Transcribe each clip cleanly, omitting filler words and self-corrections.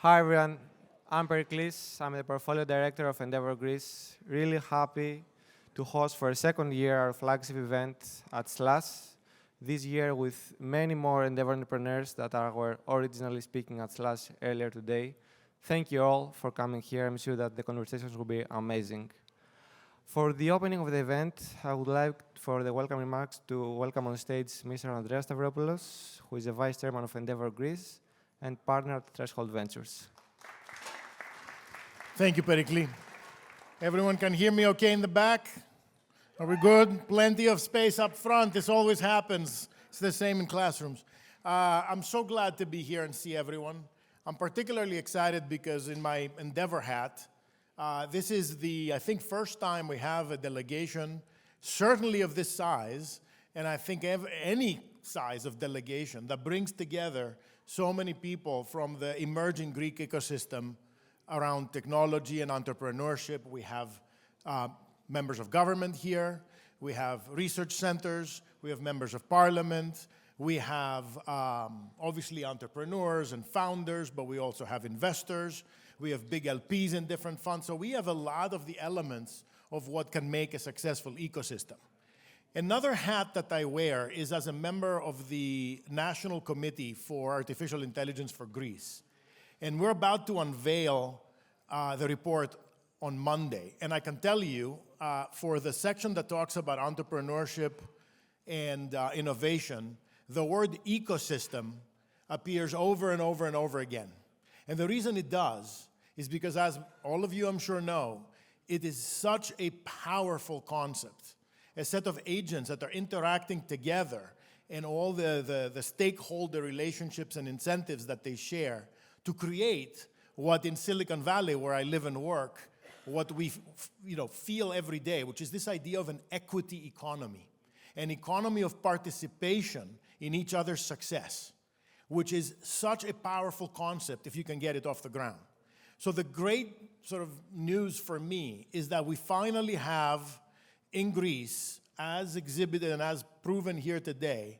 Hi everyone, I'm Pericles. I'm the portfolio director of Endeavor Greece. Really happy to host for a second year our flagship event at Slush. This year with many more Endeavor entrepreneurs that were originally speaking at Slush earlier today. Thank you all for coming here. I'm sure that the conversations will be amazing. For the opening of the event, I would like for the welcome remarks to welcome on stage Mr. Andreas Stavropoulos, who is the Vice Chairman of Endeavor Greece and partner at Threshold Ventures. Thank you, Pericles. Everyone can hear me okay in the back? Are we good? Plenty of space up front. This always happens. It's the same in classrooms. I'm so glad to be here and see everyone. I'm particularly excited because in my Endeavor hat, this is the, I think, first time we have a delegation, certainly of this size, and I think any size of delegation that brings together so many people from the emerging Greek ecosystem around technology and entrepreneurship. We have members of government here, we have research centers, we have members of parliament, we have obviously entrepreneurs and founders, but we also have investors. We have big LPs in different funds. So we have a lot of the elements of what can make a successful ecosystem. Another hat that I wear is as a member of the National Committee for Artificial Intelligence for Greece. And we're about to unveil the report on Monday. And I can tell you, for the section that talks about entrepreneurship and innovation, the word ecosystem appears over and over and over again. And the reason it does is because, as all of you I'm sure know, it is such a powerful concept, a set of agents that are interacting together and all the stakeholder relationships and incentives that they share to create what in Silicon Valley, where I live and work, what we feel every day, which is this idea of an equity economy, an economy of participation in each other's success, which is such a powerful concept if you can get it off the ground. So the great sort of news for me is that we finally have in Greece, as exhibited and as proven here today,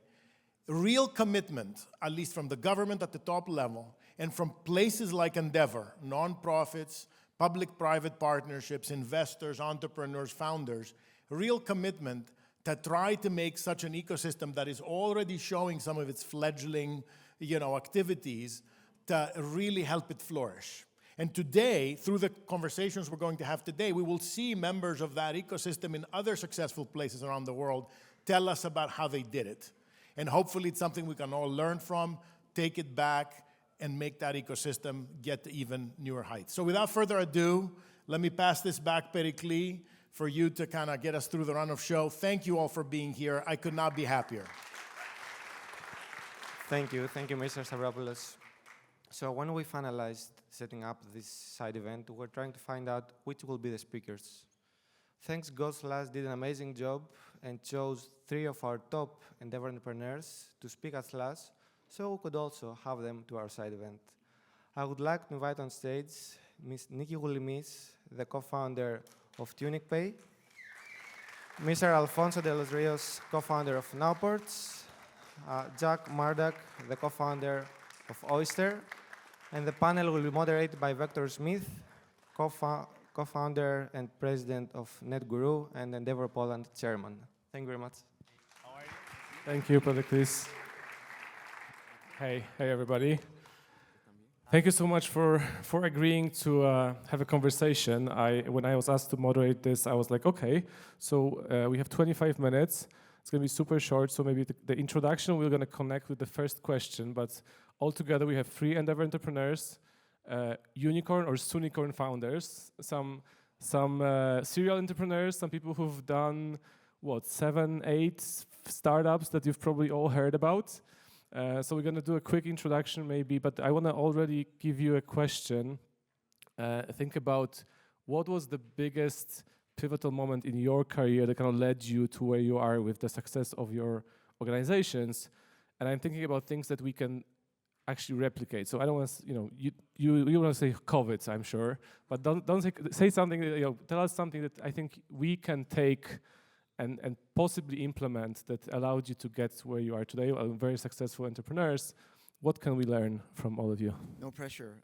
real commitment, at least from the government at the top level, and from places like Endeavor, nonprofits, public-private partnerships, investors, entrepreneurs, founders, real commitment to try to make such an ecosystem that is already showing some of its fledgling activities to really help it flourish. And today, through the conversations we're going to have today, we will see members of that ecosystem in other successful places around the world tell us about how they did it. And hopefully it's something we can all learn from, take it back, and make that ecosystem get to even newer heights. So without further ado, let me pass this back, Pericles, for you to kind of get us through the run of show. Thank you all for being here. I could not be happier. Thank you, Mr. Stavropoulos. So when we finalized setting up this side event, we were trying to find out which will be the speakers. Thanks God, Slush did an amazing job and chose 3 of our top Endeavor entrepreneurs to speak at Slush, so we could also have them to our side event. I would like to invite on stage Ms. Nikki Goulimis, the co-founder of TunicPay, Mr. Alfonso de los Rios, co-founder of Nowports, Jack Murdoch, the co-founder of Oyster, and the panel will be moderated by Vector Smith, co-founder and president of NetGuru and Endeavor Poland chairman. Thank you very much. How are you? Thank you, Pericles. Hey everybody. Thank you so much for agreeing to have a conversation. When I was asked to moderate this, I was like, okay, so we have 25 minutes. It's going to be super short, so maybe the introduction, we're going to connect with the first question, but altogether we have 3 Endeavor entrepreneurs, unicorn or soonicorn founders, some serial entrepreneurs, some people who've done, 7, 8 startups that you've probably all heard about. So we're going to do a quick introduction maybe, but I want to already give you a question. Think about what was the biggest pivotal moment in your career that kind of led you to where you are with the success of your organizations. And I'm thinking about things that we can actually replicate. So I don't want to, you want to say COVID, I'm sure, but don't say something, tell us something that I think we can take and possibly implement that allowed you to get where you are today, very successful entrepreneurs. what can we learn from all of you? No pressure.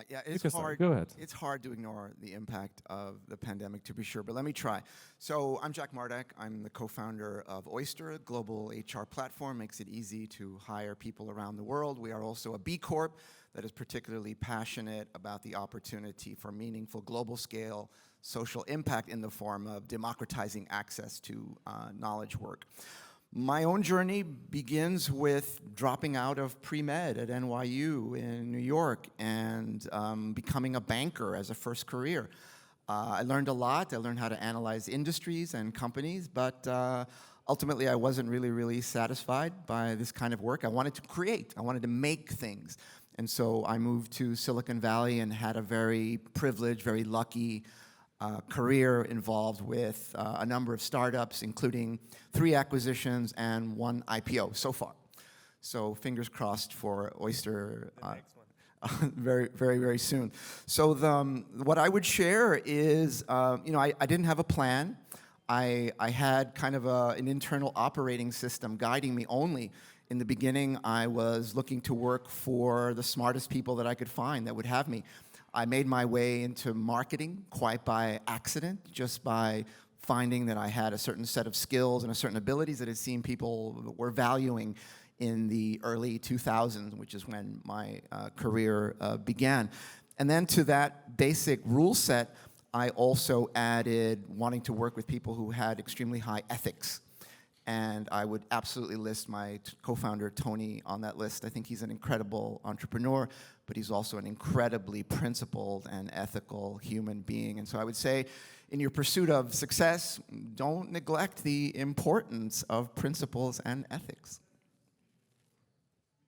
Yeah, You it's can start. hard. Go ahead. It's hard to ignore the impact of the pandemic, to be sure, but let me try. So I'm Jack Mardek. I'm the co-founder of Oyster, a global HR platform. Makes it easy to hire people around the world. We are also a B Corp that is particularly passionate about the opportunity for meaningful global scale social impact in the form of democratizing access to knowledge work. My own journey begins with dropping out of pre-med at NYU in New York and becoming a banker as a first career. I learned a lot. I learned how to analyze industries and companies, but ultimately I wasn't really satisfied by this kind of work. I wanted to create. I wanted to make things. And so I moved to Silicon Valley and had a very privileged, very lucky career involved with a number of startups, including 3 acquisitions and 1 IPO so far. So fingers crossed for Oyster very soon. So what I would share is, I didn't have a plan. I had kind of an internal operating system guiding me only. In the beginning, I was looking to work for the smartest people that I could find that would have me. I made my way into marketing quite by accident, just by finding that I had a certain set of skills and a certain abilities that I'd seen people were valuing in the early 2000s, which is when my career began. And then to that basic rule set, I also added wanting to work with people who had extremely high ethics. And I would absolutely list my co-founder, Tony, on that list. I think he's an incredible entrepreneur, but he's also an incredibly principled and ethical human being. And so I would say, in your pursuit of success, don't neglect the importance of principles and ethics.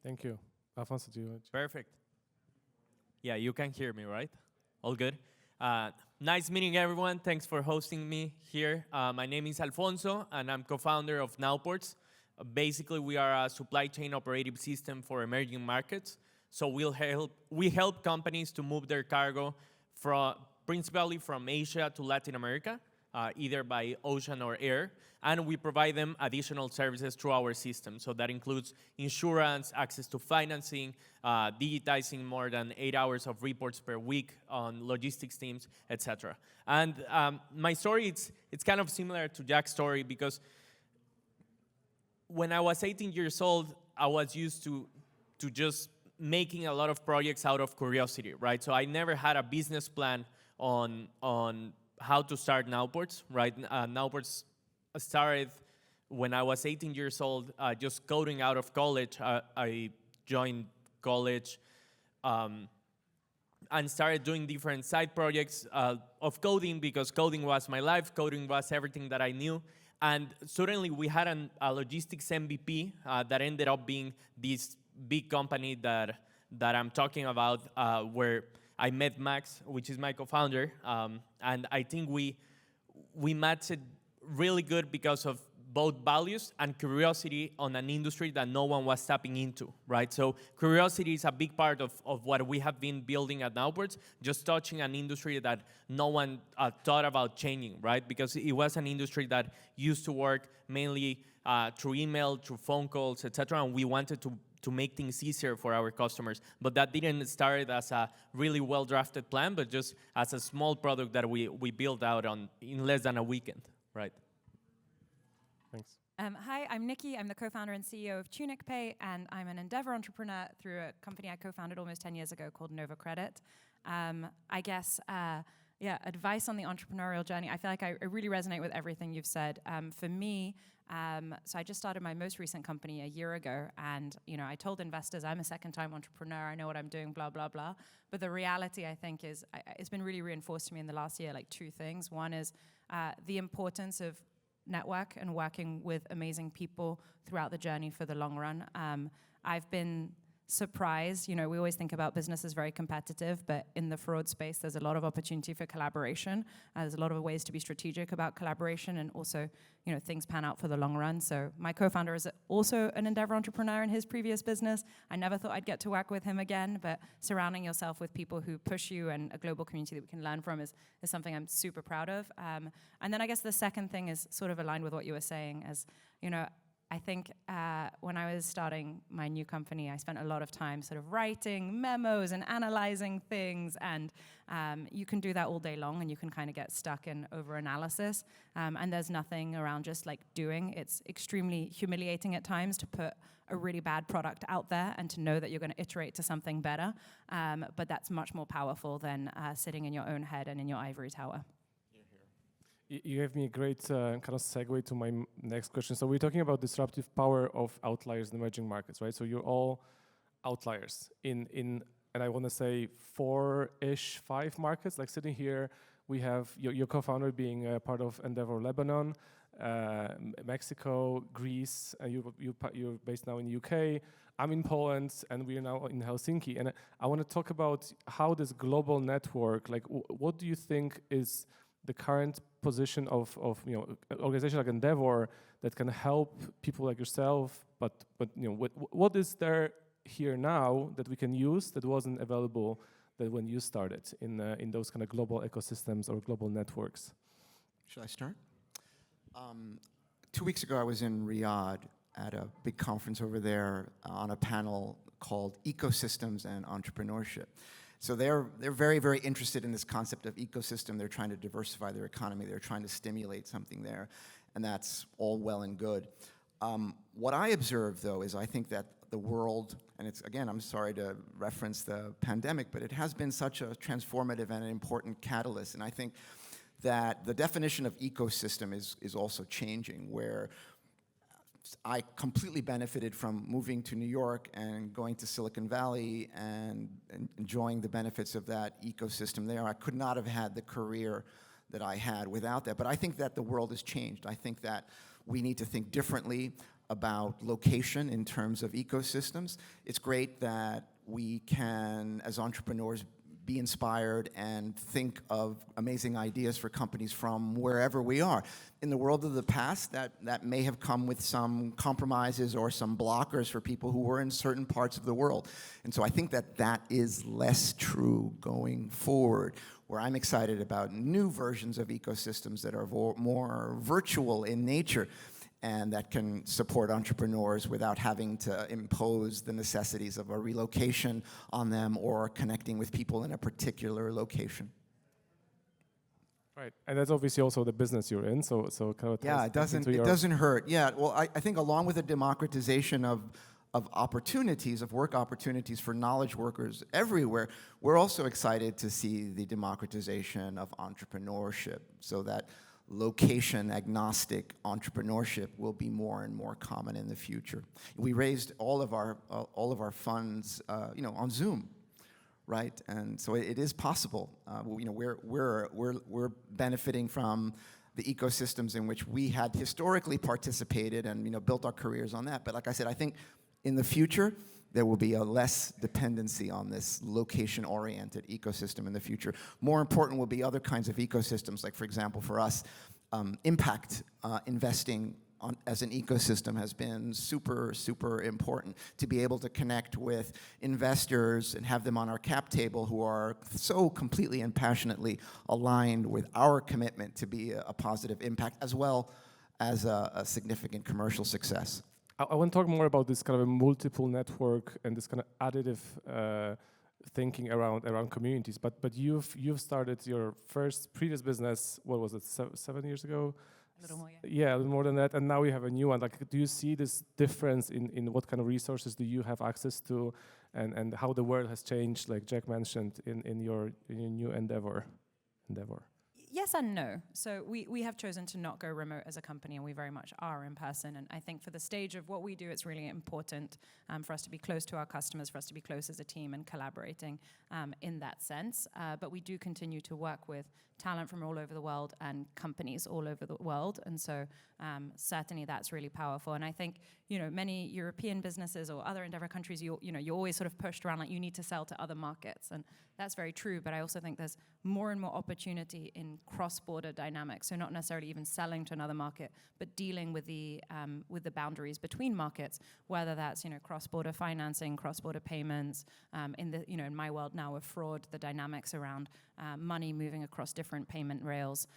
Thank you. Alfonso, do you want to? Perfect. Yeah, you can hear me, right? All good? Nice meeting everyone. Thanks for hosting me here. My name is Alfonso, and I'm co-founder of Nowports. Basically, we are a supply chain operating system for emerging markets. So we help companies to move their cargo principally from Asia to Latin America, either by ocean or air. And we provide them additional services through our system. So that includes insurance, access to financing, digitizing more than 8 hours of reports per week on logistics teams, etc. And my story, it's kind of similar to Jack's story, because when I was 18 years old, I was used to just making a lot of projects out of curiosity, right? So I never had a business plan on how to start Nowports, right? Nowports started when I was 18 years old, just coding out of college. I joined college and started doing different side projects of coding, because coding was my life, coding was everything that I knew. And suddenly we had a logistics MVP that ended up being this big company that I'm talking about, where I met Max, which is my co-founder, and I think we matched it really good because of both values and curiosity on an industry that no one was tapping into, right? So curiosity is a big part of what we have been building at Nowports, just touching an industry that no one thought about changing, right? Because it was an industry that used to work mainly through email, through phone calls, etc., and we wanted to make things easier for our customers. But that didn't start as a really well-drafted plan, but just as a small product that we built out in less than a weekend, right? Thanks. Hi, I'm Nikki. I'm the co-founder and CEO of Tunic Pay, and I'm an Endeavor entrepreneur through a company I co-founded almost 10 years ago called Nova Credit. I guess, advice on the entrepreneurial journey. I feel like I really resonate with everything you've said. For me, so I just started my most recent company a year ago, and I told investors I'm a second-time entrepreneur. I know what I'm doing, blah blah blah. But the reality, I think, is it's been really reinforced to me in the last year. Like 2 things. One is the importance of network and working with amazing people throughout the journey for the long run. I've been surprised. We always think about business as very competitive, but in the fraud space, there's a lot of opportunity for collaboration. There's a lot of ways to be strategic about collaboration, and also, things pan out for the long run. So my co-founder is also an Endeavor entrepreneur in his previous business. I never thought I'd get to work with him again, but surrounding yourself with people who push you and a global community that we can learn from is something I'm super proud of. And then I guess the second thing is sort of aligned with what you were saying, as I think when I was starting my new company, I spent a lot of time sort of writing memos and analyzing things, and you can do that all day long, and you can kind of get stuck in over-analysis, and there's nothing around just like doing. It's extremely humiliating at times to put a really bad product out there and to know that you're going to iterate to something better, but that's much more powerful than sitting in your own head and in your ivory tower. You gave me a great kind of segue to my next question. So we're talking about disruptive power of outliers in emerging markets, right? So you're all outliers in and I want to say 4-ish, 5 markets. Like sitting here, we have your co-founder being a part of Endeavor Lebanon, Mexico, Greece, and you're based now in the UK. I'm in Poland, and we are now in Helsinki. And I want to talk about how this global network, like what do you think is the current position of an organization like Endeavor that can help people like yourself, but what is there here now that we can use that wasn't available that when you started in those kind of global ecosystems or global networks? Should I start? 2 weeks ago, I was in Riyadh at a big conference over there on a panel called Ecosystems and Entrepreneurship. So they're very, very interested in this concept of ecosystem. They're trying to diversify their economy. They're trying to stimulate something there, and that's all well and good. What I observe, though, is I think that the world, and it's, again, I'm sorry to reference the pandemic, but it has been such a transformative and an important catalyst, and I think that the definition of ecosystem is also changing, where I completely benefited from moving to New York and going to Silicon Valley and enjoying the benefits of that ecosystem there. I could not have had the career that I had without that. But I think that the world has changed. I think that we need to think differently about location in terms of ecosystems. It's great that we can, as entrepreneurs, be inspired and think of amazing ideas for companies from wherever we are. In the world of the past, that may have come with some compromises or some blockers for people who were in certain parts of the world. And so I think that is less true going forward, where I'm excited about new versions of ecosystems that are more virtual in nature, and that can support entrepreneurs without having to impose the necessities of a relocation on them or connecting with people in a particular location. Right, and that's obviously also the business you're in, so kind of yeah, it doesn't hurt. Yeah, well, I think along with the democratization of opportunities, of work opportunities for knowledge workers everywhere, we're also excited to see the democratization of entrepreneurship, so that location agnostic entrepreneurship will be more and more common in the future. We raised all of our funds, on Zoom, right? And so it is possible. We're benefiting from the ecosystems in which we had historically participated and built our careers on that. But like I said, I think in the future there will be a less dependency on this location-oriented ecosystem in the future. More important will be other kinds of ecosystems, like, for example, for us, impact investing as an ecosystem has been super, super important, to be able to connect with investors and have them on our cap table who are so completely and passionately aligned with our commitment to be a positive impact, as well as a significant commercial success. I want to talk more about this kind of a multiple network and this kind of additive thinking around communities. But you've started your previous business. What was it? 7 years ago? A little more, yeah. Yeah, a little more than that. And now you have a new one. Like, do you see this difference in what kind of resources do you have access to, and how the world has changed, like Jack mentioned, in your new endeavor? Yes and no. So we have chosen to not go remote as a company, and we very much are in person. And I think for the stage of what we do, it's really important for us to be close to our customers, for us to be close as a team and collaborating in that sense. But we do continue to work with talent from all over the world and companies all over the world. And so certainly that's really powerful. And I think, many European businesses or other Endeavor countries, you're always sort of pushed around like you need to sell to other markets. And that's very true. But I also think there's more and more opportunity in cross-border dynamics. So not necessarily even selling to another market, but dealing with the boundaries between markets, whether that's cross-border financing, cross-border payments. In my world now of fraud, the dynamics around money moving across different payment rails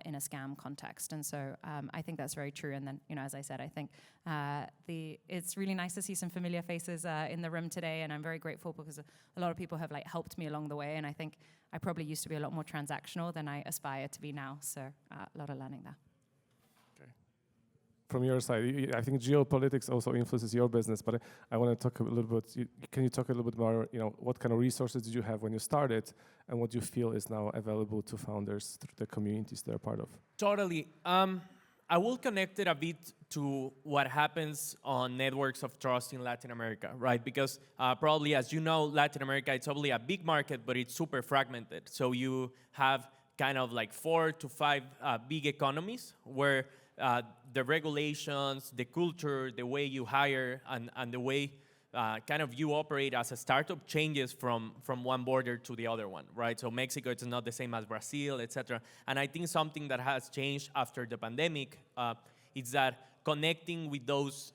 in a scam context. And so I think that's very true. And then as I said, I think it's really nice to see some familiar faces in the room today, and I'm very grateful because a lot of people have helped me along the way, and I think I probably used to be a lot more transactional than I aspire to be now, so a lot of learning there. Okay. From your side, I think geopolitics also influences your business, but I want to talk a little bit, can you talk a little bit more, what kind of resources did you have when you started, and what you feel is now available to founders through the communities they're part of? Totally. I will connect it a bit to what happens on networks of trust in Latin America, right? Because probably, as you know, Latin America, it's probably a big market, but it's super fragmented. So you have kind of 4 to 5 big economies where the regulations, the culture, the way you hire, and the way kind of you operate as a startup changes from one border to the other one, right? So Mexico, it's not the same as Brazil, etc. And I think something that has changed after the pandemic is that connecting with those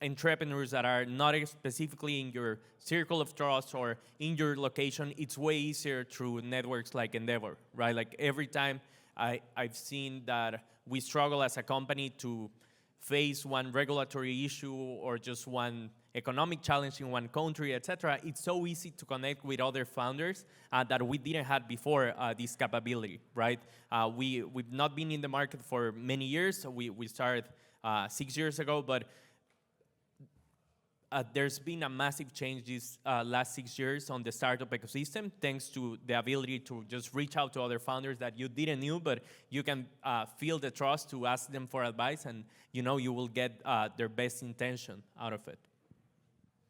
entrepreneurs that are not specifically in your circle of trust or in your location, it's way easier through networks like Endeavor, right? Every time I've seen that we struggle as a company to face one regulatory issue or just one economic challenge in one country, etc., it's so easy to connect with other founders that we didn't have before this capability, right? We've not been in the market for many years. We started 6 years ago, but there's been a massive change these last 6 years on the startup ecosystem, thanks to the ability to just reach out to other founders that you didn't know, but you can feel the trust to ask them for advice, and you will get their best intention out of it.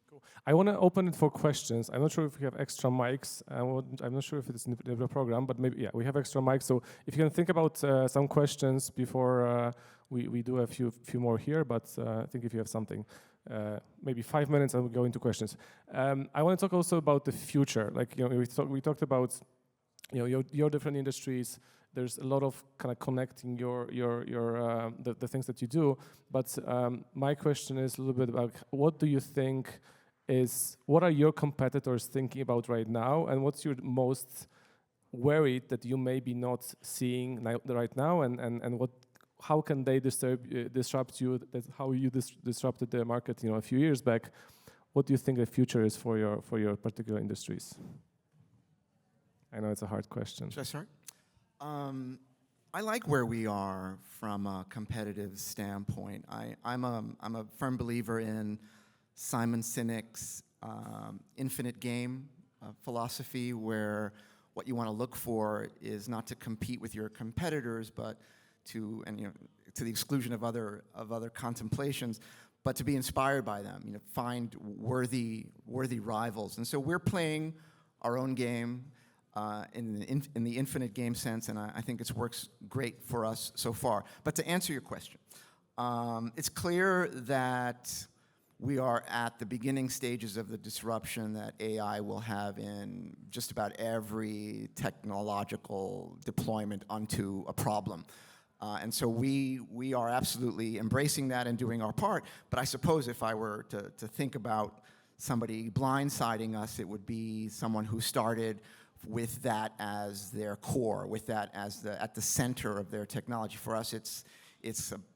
Cool. I want to open it for questions. I'm not sure if we have extra mics. I'm not sure if it's in the program, but maybe, yeah, we have extra mics. So if you can think about some questions before we do a few more here, but I think if you have something. Maybe 5 minutes and we'll go into questions. I want to talk also about the future. We talked about your different industries. There's a lot of kind of connecting the things that you do. But my question is a little bit about what do you think what are your competitors thinking about right now, and what's your most worried that you may be not seeing right now, and how can they disrupt you? That's how you disrupted the market, a few years back. What do you think the future is for your particular industries? I know it's a hard question. Should I start? I like where we are from a competitive standpoint. I'm a firm believer in Simon Sinek's infinite game philosophy, where what you want to look for is not to compete with your competitors, but to the exclusion of other contemplations, but to be inspired by them. Find worthy rivals. And so we're playing our own game in the infinite game sense, and I think it works great for us so far. But to answer your question, it's clear that we are at the beginning stages of the disruption that AI will have in just about every technological deployment onto a problem. And so we are absolutely embracing that and doing our part. But I suppose if I were to think about somebody blindsiding us, it would be someone who started with that as their core, with that as at the center of their technology. For us, it's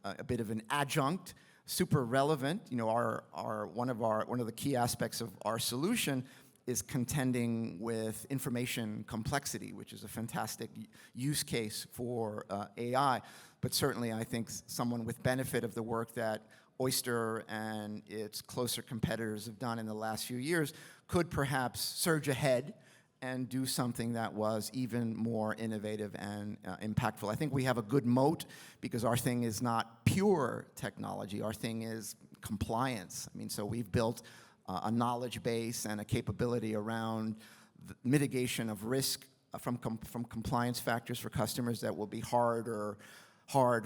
a bit of an adjunct, super relevant. One of the key aspects of our solution is contending with information complexity, which is a fantastic use case for AI. But certainly, I think someone with benefit of the work that Oyster and its closer competitors have done in the last few years could perhaps surge ahead and do something that was even more innovative and impactful. I think we have a good moat because our thing is not pure technology. Our thing is compliance. So we've built a knowledge base and a capability around the mitigation of risk from compliance factors for customers that will be hard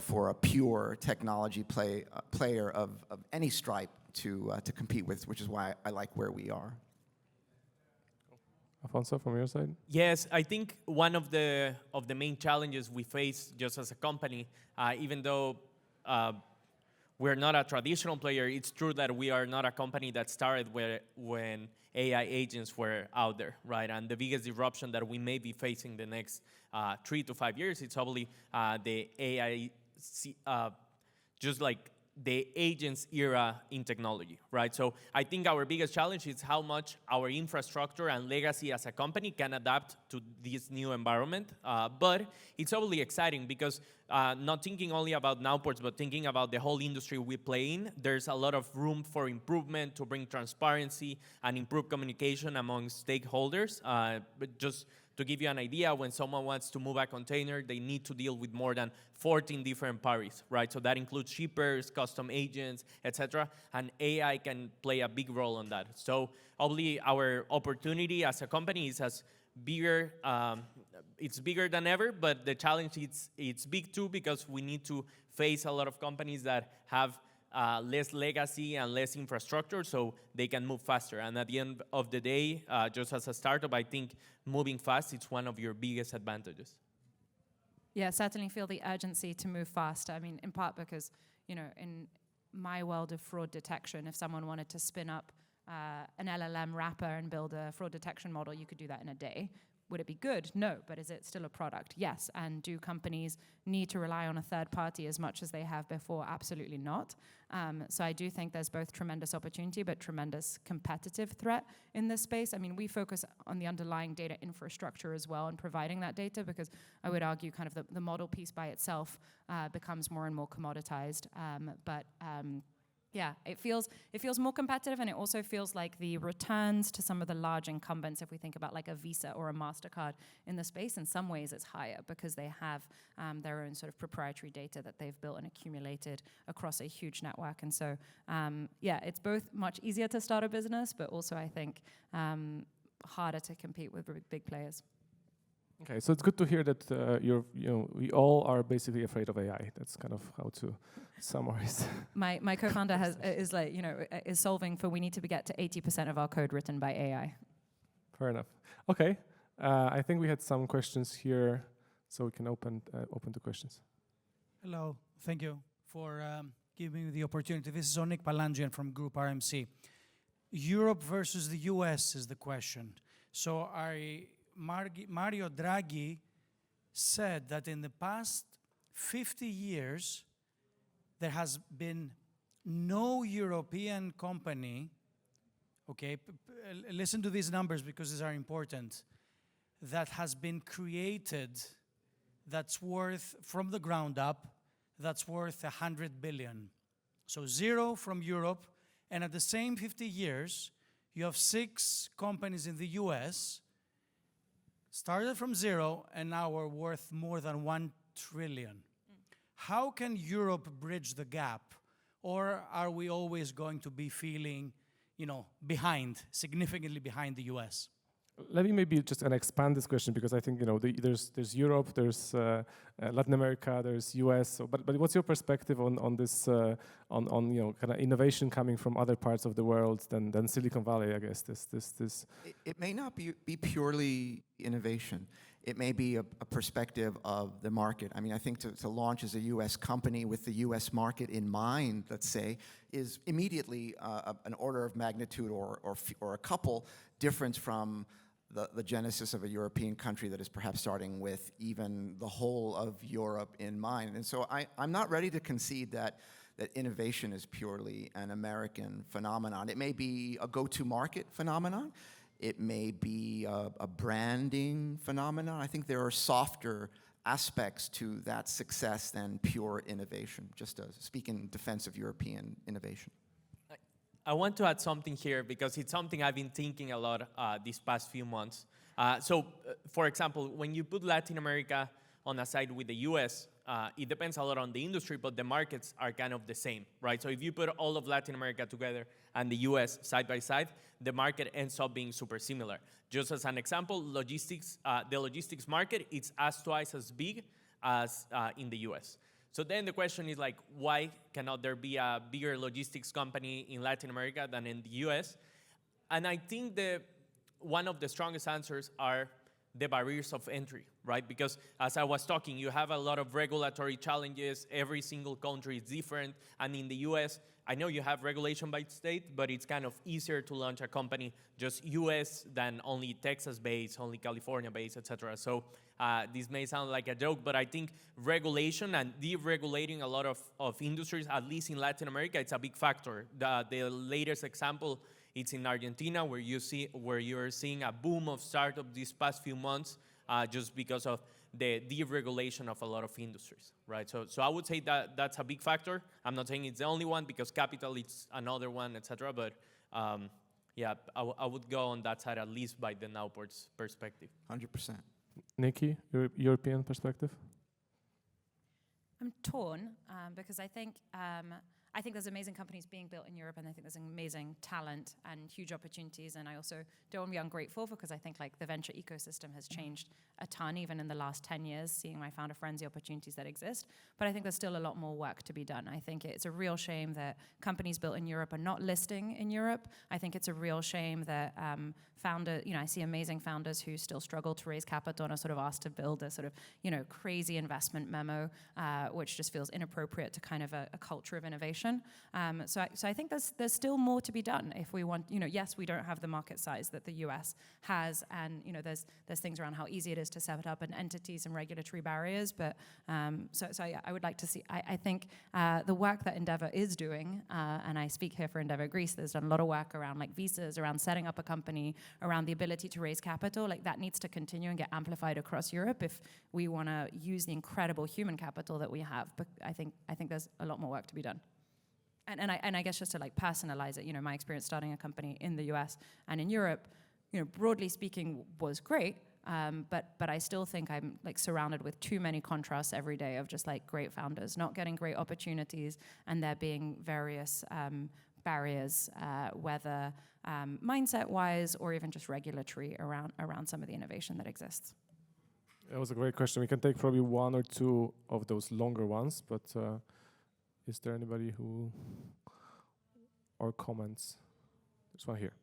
for a pure technology player of any stripe to compete with, which is why I like where we are. Alfonso, from your side? Yes, I think one of the main challenges we face just as a company, even though we're not a traditional player, it's true that we are not a company that started when AI agents were out there, right? And the biggest disruption that we may be facing the next 3 to 5 years, it's probably the AI, just like the agents era in technology, right? So I think our biggest challenge is how much our infrastructure and legacy as a company can adapt to this new environment. But it's probably exciting because not thinking only about Nowports, but thinking about the whole industry we play in, there's a lot of room for improvement to bring transparency and improve communication among stakeholders. But just to give you an idea, when someone wants to move a container, they need to deal with more than 14 different parties, right? So that includes shippers, custom agents, etc. And AI can play a big role on that. So obviously our opportunity as a company is as bigger, it's bigger than ever, but the challenge it's big too because we need to face a lot of companies that have less legacy and less infrastructure so they can move faster. And at the end of the day, just as a startup, I think moving fast is one of your biggest advantages. Yeah, certainly feel the urgency to move fast. I mean, in part because, you know, in my world of fraud detection, if someone wanted to spin up an LLM wrapper and build a fraud detection model, you could do that in a day. Would it be good? No, but is it still a product? Yes. And do companies need to rely on a third party as much as they have before? Absolutely not. So I do think there's both tremendous opportunity, but tremendous competitive threat in this space. I mean, we focus on the underlying data infrastructure as well and providing that data because I would argue kind of the model piece by itself becomes more and more commoditized. Yeah, it feels more competitive, and it also feels like the returns to some of the large incumbents, if we think about like a Visa or a MasterCard in the space, in some ways it's higher because they have their own sort of proprietary data that they've built and accumulated across a huge network. And so, yeah, it's both much easier to start a business, but also I think harder to compete with big players. Okay, so it's good to hear that we all are basically afraid of AI. That's kind of how to summarize. My co-founder is solving for we need to get to 80% of our code written by AI. Fair enough. Okay, I think we had some questions here, so we can open to questions. Hello, thank you for giving me the opportunity. This is Onik Palangian from Group RMC. Europe versus the US is the question. So Mario Draghi said that in the past 50 years, there has been no European company, okay, listen to these numbers because these are important, that has been created that's worth, from the ground up, that's worth 100 billion. So 0 from Europe, and at the same 50 years, you have 6 companies in the US started from 0 and now are worth more than 1 trillion. How can Europe bridge the gap? Or are we always going to be feeling, behind, significantly behind the US? Let me maybe just expand this question because I think there's Europe, there's Latin America, there's US. So, but what's your perspective on this on kind of innovation coming from other parts of the world than Silicon Valley? I guess this. It may not be purely innovation. It may be a perspective of the market. I mean, I think to launch as a U.S. company with the U.S. market in mind, let's say, is immediately an order of magnitude or a couple difference from the genesis of a European country that is perhaps starting with even the whole of Europe in mind. And so I'm not ready to concede that innovation is purely an American phenomenon. It may be a go-to-market phenomenon. It may be a branding phenomenon. I think there are softer aspects to that success than pure innovation, just to speak in defense of European innovation. I want to add something here because it's something I've been thinking a lot these past few months. For example, when you put Latin America on a side with the US, it depends a lot on the industry, but the markets are kind of the same, right? So if you put all of Latin America together and the US side by side, the market ends up being super similar. Just as an example, logistics, the logistics market, it's twice as big as in the US. So then the question is like, why cannot there be a bigger logistics company in Latin America than in the US? And I think that one of the strongest answers are the barriers of entry, right? Because as I was talking, you have a lot of regulatory challenges. Every single country is different. And in the US, I know you have regulation by state, but it's kind of easier to launch a company just US than only Texas-based, only California-based, et cetera. So this may sound like a joke, but I think regulation and deregulating a lot of industries, at least in Latin America, it's a big factor. The latest example, it's in Argentina, where you're seeing a boom of startups these past few months, just because of the deregulation of a lot of industries, right? So I would say that that's a big factor. I'm not saying it's the only one, because capital is another one, et cetera. But yeah, I would go on that side, at least by the Nowport's perspective. 100%. Nikki, European perspective? I'm torn because I think there's amazing companies being built in Europe, and I think there's amazing talent and huge opportunities. And I also don't want to be ungrateful, because I think like the venture ecosystem has changed a ton, even in the last 10 years, seeing my founder friends, the opportunities that exist. But I think there's still a lot more work to be done. I think it's a real shame that companies built in Europe are not listing in Europe. I think it's a real shame that I see amazing founders who still struggle to raise capital and are sort of asked to build a sort of, crazy investment memo, which just feels inappropriate to kind of a culture of innovation. So I think there's still more to be done if we want, yes, we don't have the market size that the US has, and, there's things around how easy it is to set up an entities and regulatory barriers, but yeah, I would like to see, I think the work that Endeavor is doing, and I speak here for Endeavor Greece, there's done a lot of work around like visas, around setting up a company, around the ability to raise capital, like that needs to continue and get amplified across Europe if we want to use the incredible human capital that we have. But I think there's a lot more work to be done. And I guess just to like personalize it, my experience starting a company in the US and in Europe, broadly speaking, was great. But I still think I'm like surrounded with too many contrasts every day of just like great founders not getting great opportunities, and there being various barriers, whether mindset-wise or even just regulatory around some of the innovation that exists. That was a great question. We can take probably one or two of those longer ones, but is there anybody or comments? There's one here.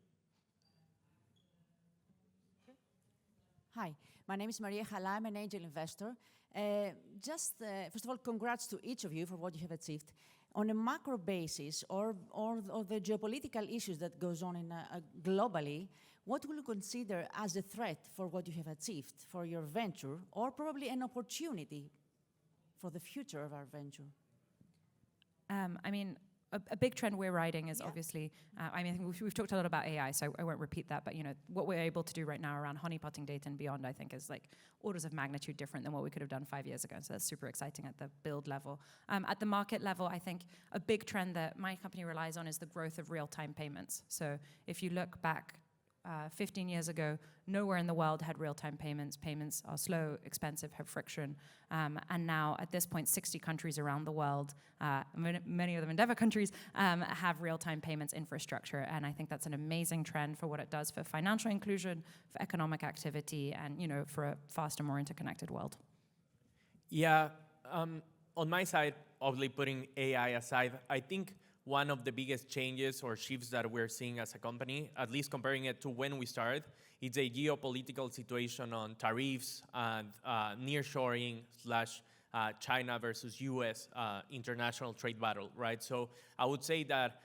Hi, my name is Maria Hala. I'm an angel investor. First of all, congrats to each of you for what you have achieved. On a macro basis, or the geopolitical issues that goes on globally, what will you consider as a threat for what you have achieved for your venture, or probably an opportunity for the future of our venture? A big trend we're riding is obviously, I think we've talked a lot about AI, so I won't repeat that, but what we're able to do right now around honeypotting data and beyond, I think is like orders of magnitude different than what we could have done 5 years ago. So that's super exciting at the build level. At the market level, I think a big trend that my company relies on is the growth of real-time payments. So if you look back 15 years ago, nowhere in the world had real-time payments. Payments are slow, expensive, have friction. And now, at this point, 60 countries around the world, many of them Endeavor countries, have real-time payments infrastructure. And I think that's an amazing trend for what it does for financial inclusion, for economic activity, and for a faster, more interconnected world. Yeah, on my side, obviously putting AI aside, I think one of the biggest changes or shifts that we're seeing as a company, at least comparing it to when we started, it's a geopolitical situation on tariffs and nearshoring / China versus US international trade battle, right? So I would say that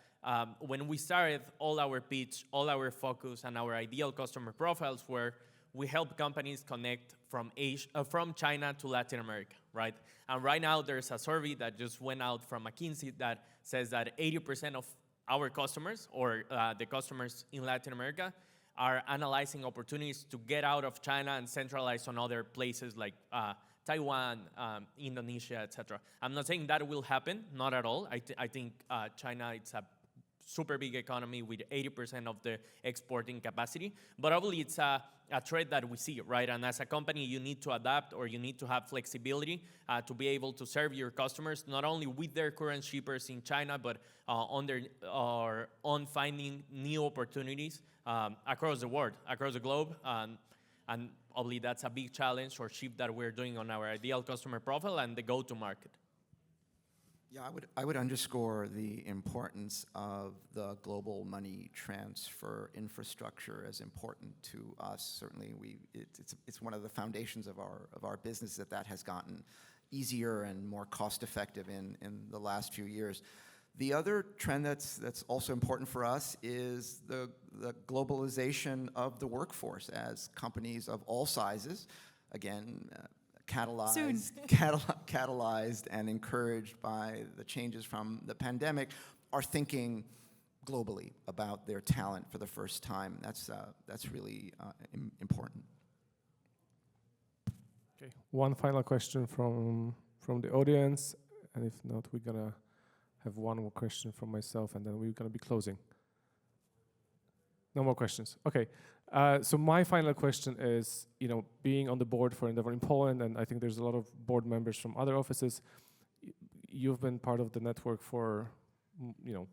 when we started, all our pitch, all our focus, and our ideal customer profiles were we help companies connect from China to Latin America, right? And right now there's a survey that just went out from McKinsey that says that 80% of our customers, or the customers in Latin America, are analyzing opportunities to get out of China and centralize on other places like Taiwan, Indonesia, etc. I'm not saying that will happen, not at all. I think China, it's a super big economy with 80% of the exporting capacity. But obviously it's a trend that we see, right? And as a company, you need to adapt, or you need to have flexibility to be able to serve your customers, not only with their current shippers in China, but on finding new opportunities across the world, across the globe. And obviously that's a big challenge or shift that we're doing on our ideal customer profile and the go-to market. Yeah, I would underscore the importance of the global money transfer infrastructure as important to us. Certainly, it's one of the foundations of our business that has gotten easier and more cost effective in the last few years. The other trend that's also important for us is the globalization of the workforce as companies of all sizes, again, catalyzed and encouraged by the changes from the pandemic, are thinking globally about their talent for the first time. That's really important. Okay, one final question from the audience, and if not, we're gonna have one more question from myself, and then we're gonna be closing. No more questions. Okay. So my final question is, being on the board for Endeavor in Poland, and I think there's a lot of board members from other offices. You've been part of the network for, a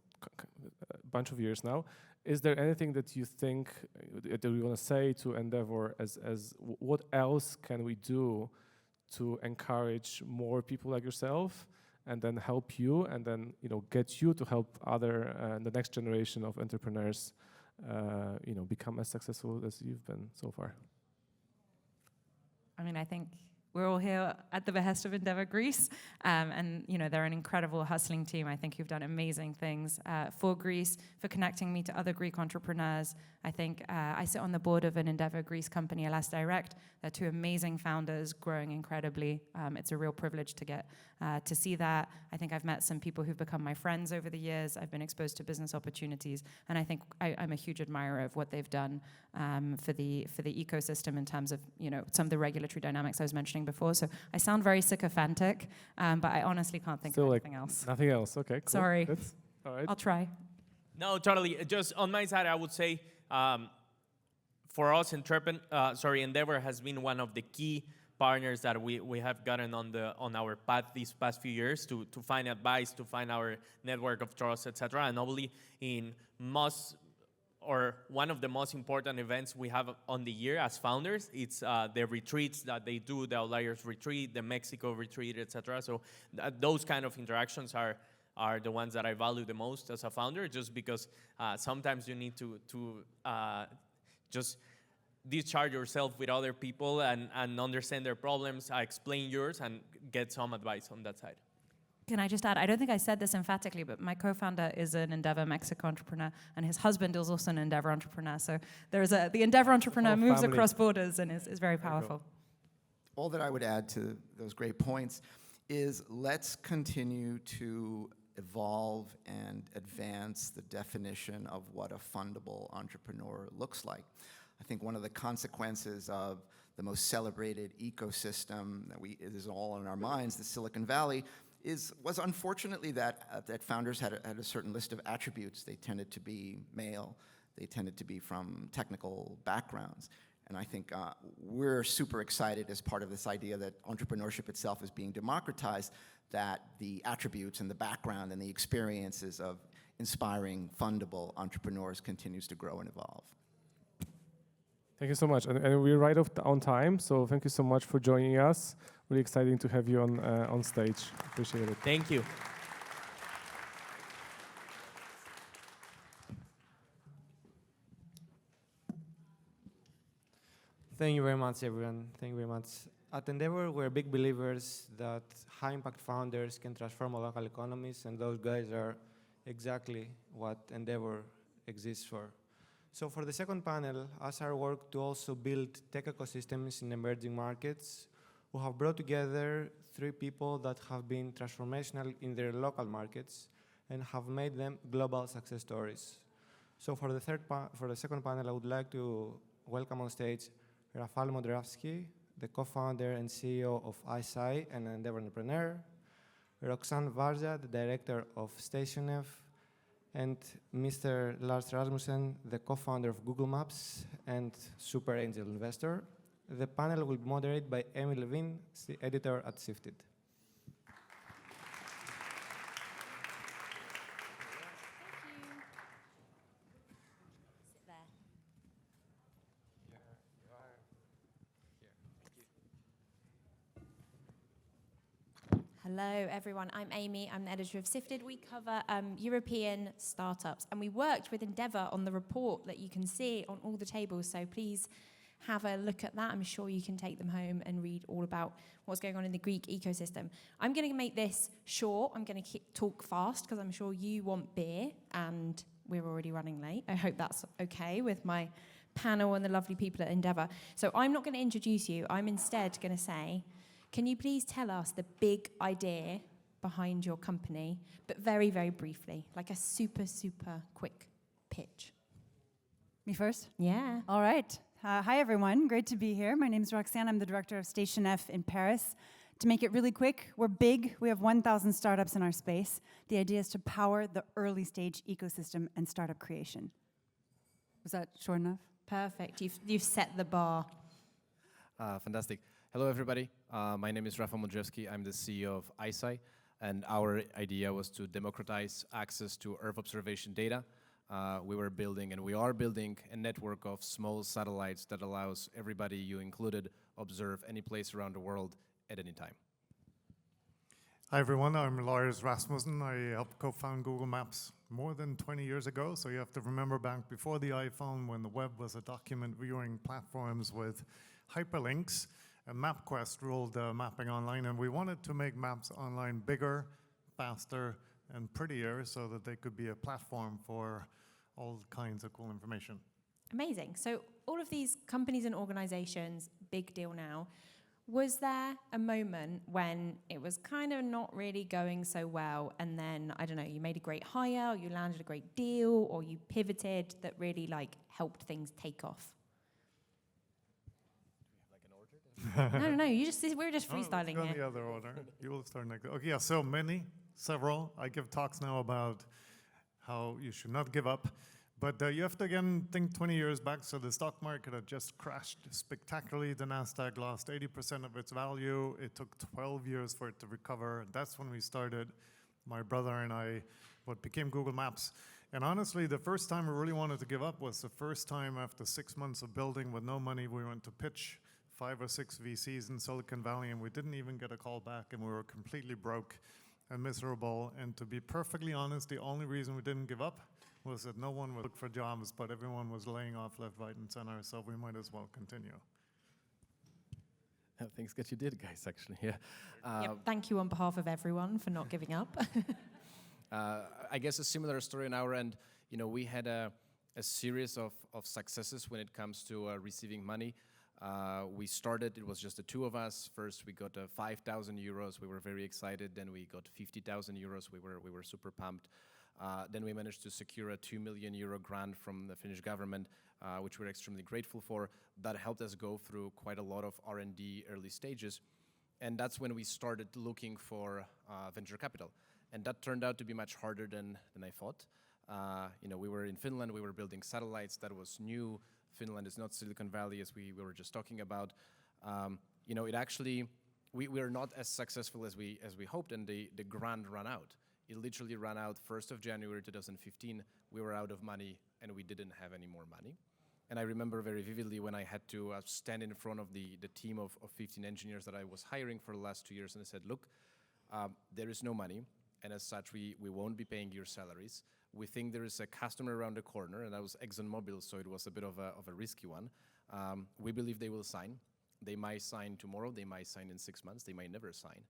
bunch of years now. Is there anything that you think that you want to say to Endeavor as what else can we do to encourage more people like yourself, and then help you, and then get you to help other the next generation of entrepreneurs become as successful as you've been so far? I mean, I think we're all here at the behest of Endeavor Greece, and they're an incredible hustling team. I think who've done amazing things for Greece, for connecting me to other Greek entrepreneurs. I think I sit on the board of an Endeavor Greece company, Elas Direct. They're two amazing founders, growing incredibly. It's a real privilege to get to see that. I think I've met some people who've become my friends over the years. I've been exposed to business opportunities, and I think I'm a huge admirer of what they've done for the ecosystem in terms of some of the regulatory dynamics I was mentioning before. So I sound very sycophantic, but I honestly can't think of anything else. Nothing else. Okay, cool. Sorry. Good. All right. I'll try. No, totally. Just on my side, I would say for us, Endeavor has been one of the key partners that we have gotten on our path these past few years to find advice, to find our network of trust, etc. And obviously, one of the most important events we have on the year as founders, it's the retreats that they do, the Outliers retreat, the Mexico retreat, etc. So those kind of interactions are the ones that I value the most as a founder, just because sometimes you need to just discharge yourself with other people and understand their problems, explain yours, and get some advice on that side. Can I just add, I don't think I said this emphatically, but my co-founder is an Endeavor Mexico entrepreneur, and his husband is also an Endeavor entrepreneur. So the Endeavor entrepreneur moves family across borders and is very powerful. All that I would add to those great points is let's continue to evolve and advance the definition of what a fundable entrepreneur looks like. I think one of the consequences of the most celebrated ecosystem it is all in our minds, the Silicon Valley, was unfortunately that founders had a certain list of attributes. They tended to be male. They tended to be from technical backgrounds. And I think we're super excited as part of this idea that entrepreneurship itself is being democratized, that the attributes and the background and the experiences of inspiring, fundable entrepreneurs continues to grow and evolve. Thank you so much. And we're right on time, so thank you so much for joining us. Really exciting to have you on stage. Appreciate it. Thank you. Thank you very much, everyone. Thank you very much. At Endeavor, we're big believers that high-impact founders can transform local economies, and those guys are exactly what Endeavor exists for. So for the second panel, as our work to also build tech ecosystems in emerging markets, we have brought together 3 people that have been transformational in their local markets and have made them global success stories. So for the second panel, I would like to welcome on stage Rafał Modrawski, the co-founder and CEO of ISI, an Endeavor entrepreneur, Roxanne Varza, the director of StationF, and Mr. Lars Rasmussen, the co-founder of Google Maps and super angel investor. The panel will be moderated by Amy Levine, the editor at Sifted. Hello, everyone. I'm Amy. I'm the editor of Sifted. We cover European startups, and we worked with Endeavour on the report that you can see on all the tables. So please have a look at that. I'm sure you can take them home and read all about what's going on in the Greek ecosystem. I'm going to make this short. I'm going to talk fast because I'm sure you want beer, and we're already running late. I hope that's okay with my panel and the lovely people at Endeavour. So I'm not going to introduce you. I'm instead going to say, can you please tell us the big idea behind your company, but very, very briefly, like a super, super quick pitch? Me first? Yeah. All right. Hi, everyone. Great to be here. My name is Roxanne. I'm the director of Station F in Paris. To make it really quick, we're big. We have 1,000 startups in our space. The idea is to power the early stage ecosystem and startup creation. Was that short enough? Perfect. You've set the bar. Fantastic. Hello, everybody. My name is Rafał Modrzewski. I'm the CEO of ISAI, and our idea was to democratize access to Earth observation data. We were building, and we are building, a network of small satellites that allows everybody, you included, observe any place around the world at any time. Hi, everyone. I'm Lars Rasmussen. I helped co-found Google Maps more than 20 years ago. So you have to remember back before the iPhone, when the web was a document viewing platforms with hyperlinks, and MapQuest ruled mapping online, and we wanted to make maps online bigger, faster, and prettier so that they could be a platform for all kinds of cool information. Amazing. So all of these companies and organizations, big deal now. Was there a moment when it was kind of not really going so well, and then, I don't know, you made a great hire, or you landed a great deal, or you pivoted that really helped things take off? No, we're just freestyling let's go here. the other order. You will start next. Okay, yeah, so several. I give talks now about how you should not give up. But you have to, again, think 20 years back. So the stock market had just crashed spectacularly. The NASDAQ lost 80% of its value. It took 12 years for it to recover. That's when we started, my brother and I, what became Google Maps. And honestly, the first time we really wanted to give up was the first time after 6 months of building with no money, we went to pitch 5 or 6 VCs in Silicon Valley, and we didn't even get a call back, and we were completely broke and miserable. And to be perfectly honest, the only reason we didn't give up was that no one would look for jobs, but everyone was laying off left, right, and center, so we might as well continue. Thanks that you did, guys, actually. Yeah. Yep, thank you on behalf of everyone for not giving up. I guess a similar story on our end. You know, we had a series of successes when it comes to receiving money. We started, it was just the two of us. First, we got 5,000 euros. We were very excited. Then we got 50,000 euros. We were super pumped. Then we managed to secure a 2 million euro grant from the Finnish government, which we're extremely grateful for. That helped us go through quite a lot of R&D early stages. And that's when we started looking for venture capital. And that turned out to be much harder than I thought. You know, we were in Finland. We were building satellites. That was new. Finland is not Silicon Valley, as we were just talking about. You know, it actually, we were not as successful as we hoped, and the grant ran out. It literally ran out 1st of January 2015. We were out of money, and we didn't have any more money. And I remember very vividly when I had to stand in front of the team of 15 engineers that I was hiring for the last 2 years, and I said, look, there is no money, and as such, we won't be paying your salaries. We think there is a customer around the corner, and that was ExxonMobil, so it was a bit of a risky one. We believe they will sign. They might sign tomorrow. They might sign in 6 months. They might never sign.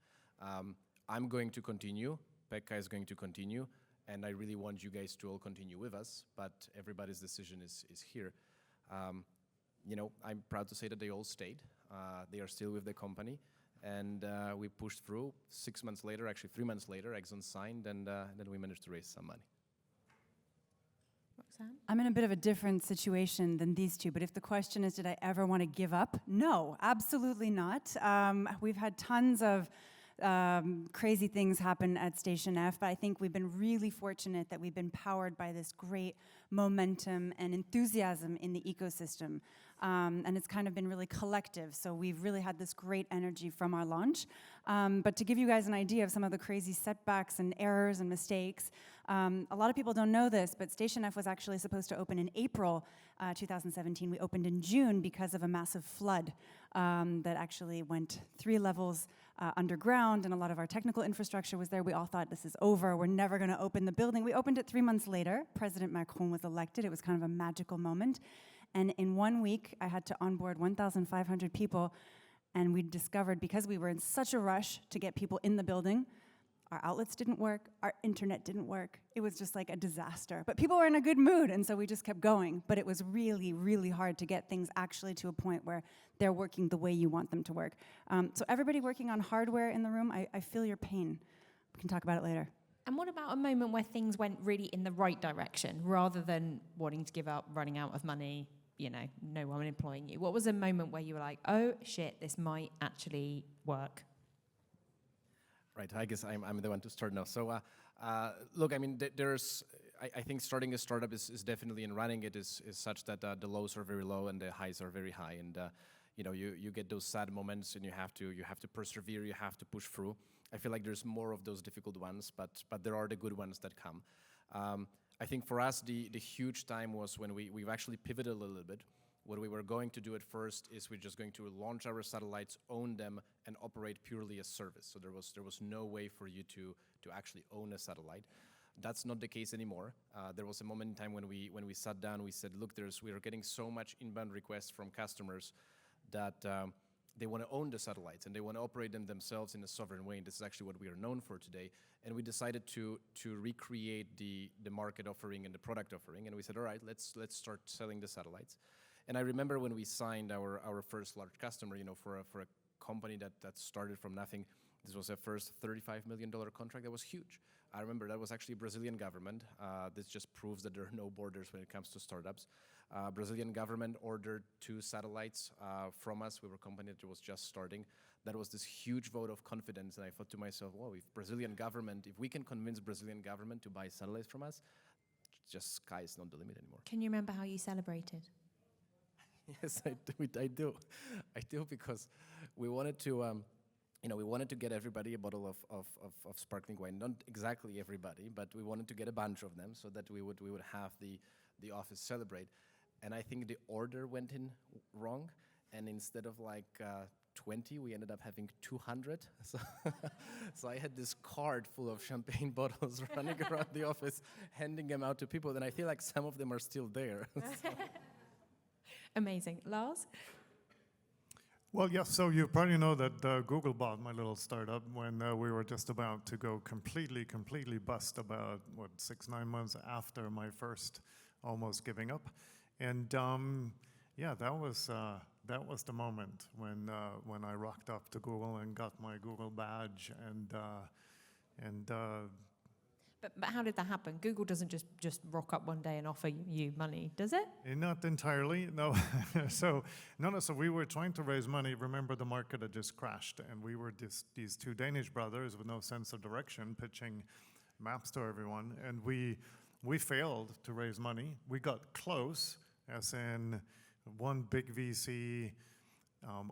I'm going to continue. Pekka is going to continue, and I really want you guys to all continue with us, but everybody's decision is here. You know, I'm proud to say that they all stayed. They are still with the company, and we pushed through. 6 months later, actually 3 months later, Exxon signed, and then we managed to raise some money. Roxanne? I'm in a bit of a different situation than these two, but if the question is, did I ever want to give up? No, absolutely not. We've had tons of crazy things happen at Station F, but I think we've been really fortunate that we've been powered by this great momentum and enthusiasm in the ecosystem. And it's kind of been really collective, so we've really had this great energy from our launch. But to give you guys an idea of some of the crazy setbacks and errors and mistakes, a lot of people don't know this, but Station F was actually supposed to open in April 2017. We opened in June because of a massive flood that actually went 3 levels underground, and a lot of our technical infrastructure was there. We all thought, this is over, we're never going to open the building. We opened it 3 months later. President Macron was elected. It was kind of a magical moment. And in 1 week, I had to onboard 1,500 people, and we discovered, because we were in such a rush to get people in the building, our outlets didn't work, our internet didn't work. It was just like a disaster. But people were in a good mood, and so we just kept going. But it was really, really hard to get things actually to a point where they're working the way you want them to work. So everybody working on hardware in the room, I feel your pain. We can talk about it later. And what about a moment where things went really in the right direction, rather than wanting to give up, running out of money, you know, no one employing you? What was a moment where you were like, oh shit, this might actually work? Right, I guess I'm the one to start now. So, look, I mean, I think starting a startup is definitely, and running it is such that the lows are very low and the highs are very high, and you know, you get those sad moments, and you have to persevere, you have to push through. I feel like there's more of those difficult ones, but there are the good ones that come. I think for us, the huge time was when we've actually pivoted a little bit. What we were going to do at first is we're just going to launch our satellites, own them, and operate purely as service. So there was no way for you to actually own a satellite. That's not the case anymore. There was a moment in time when we sat down, we said, look, we are getting so much inbound requests from customers that they want to own the satellites and they want to operate them themselves in a sovereign way. And this is actually what we are known for today. And we decided to recreate the market offering and the product offering. And we said, all right, let's start selling the satellites. And I remember when we signed our first large customer, you know, for a company that started from nothing. This was a first $35 million contract. That was huge. I remember that was actually Brazilian government. This just proves that there are no borders when it comes to startups. Brazilian government ordered 2 satellites from us. We were a company that was just starting. That was this huge vote of confidence. And I thought to myself, well, if we can convince Brazilian government to buy satellites from us, just sky is not the limit anymore. Can you remember how you celebrated? Yes, I do because we wanted to, we wanted to get everybody a bottle of sparkling wine. Not exactly everybody, but we wanted to get a bunch of them so that we would have the office celebrate. And I think the order went in wrong, and instead of like 20, we ended up having 200. So I had this cart full of champagne bottles running around the office, handing them out to people, and I feel like some of them are still there. Amazing. Lars? Well, yes, so you probably know that Google bought my little startup when we were just about to go completely bust about, 6-9 months after my first almost giving up. And yeah, that was the moment when I rocked up to Google and got my Google badge and But how did that happen? Google doesn't just rock up one day and offer you money, does it? Not entirely, no. So we were trying to raise money. Remember, the market had just crashed, and we were these 2 Danish brothers with no sense of direction pitching maps to everyone, and we failed to raise money. We got close, as in one big VC,